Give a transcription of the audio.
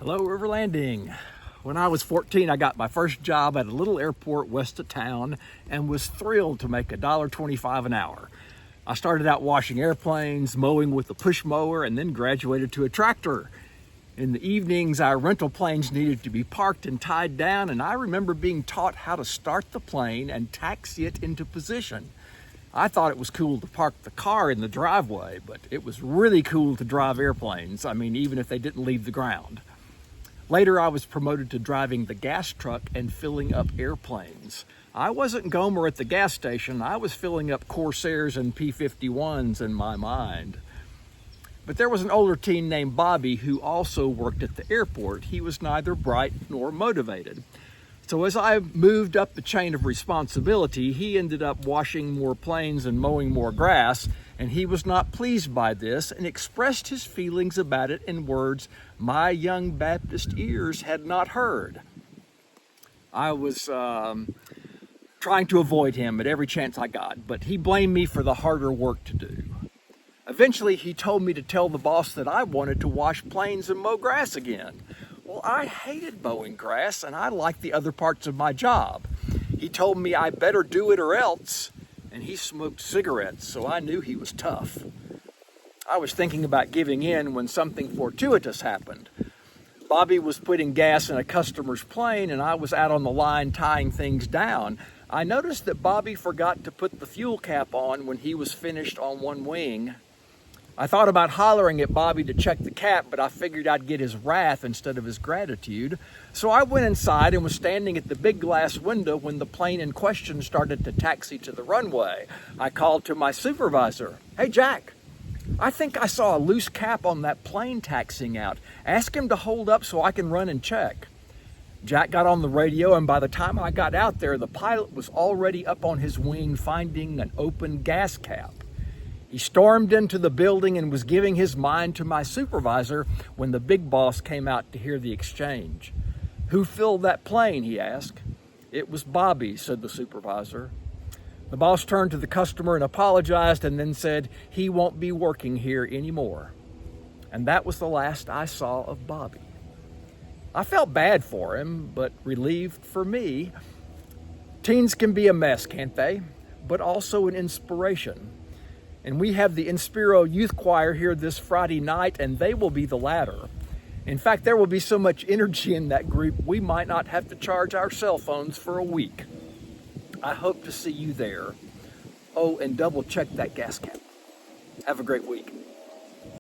Hello, River Landing. When I was 14, I got my first job at a little airport west of town and was thrilled to make $1.25 an hour. I started out washing airplanes, mowing with a push mower, and then graduated to a tractor. In the evenings, our rental planes needed to be parked and tied down, and I remember being taught how to start the plane and taxi it into position. I thought it was cool to park the car in the driveway, but it was really cool to drive airplanes. Even if they didn't leave the ground. Later, I was promoted to driving the gas truck and filling up airplanes. I wasn't Gomer at the gas station. I was filling up Corsairs and P-51s in my mind. But there was an older teen named Bobby who also worked at the airport. He was neither bright nor motivated. So as I moved up the chain of responsibility, he ended up washing more planes and mowing more grass, and he was not pleased by this and expressed his feelings about it in words my young Baptist ears had not heard. I was trying to avoid him at every chance I got, but he blamed me for the harder work to do. Eventually, he told me to tell the boss that I wanted to wash planes and mow grass again. Well, I hated mowing grass, and I liked the other parts of my job. He told me I better do it or else, and he smoked cigarettes, so I knew he was tough. I was thinking about giving in when something fortuitous happened. Bobby was putting gas in a customer's plane, and I was out on the line tying things down. I noticed that Bobby forgot to put the fuel cap on when he was finished on one wing. I thought about hollering at Bobby to check the cap, but I figured I'd get his wrath instead of his gratitude. So I went inside and was standing at the big glass window when the plane in question started to taxi to the runway. I called to my supervisor, "Hey, Jack, I think I saw a loose cap on that plane taxiing out. Ask him to hold up so I can run and check." Jack got on the radio, and by the time I got out there, the pilot was already up on his wing finding an open gas cap. He stormed into the building and was giving his mind to my supervisor when the big boss came out to hear the exchange. "Who filled that plane?" he asked. "It was Bobby," said the supervisor. The boss turned to the customer and apologized and then said he won't be working here anymore. And that was the last I saw of Bobby. I felt bad for him, but relieved for me. Teens can be a mess, can't they? But also an inspiration. And we have the Inspiro Youth Choir here this Friday night, and they will be the latter. In fact, there will be so much energy in that group, we might not have to charge our cell phones for a week. I hope to see you there. Oh, and double check that gas cap. Have a great week.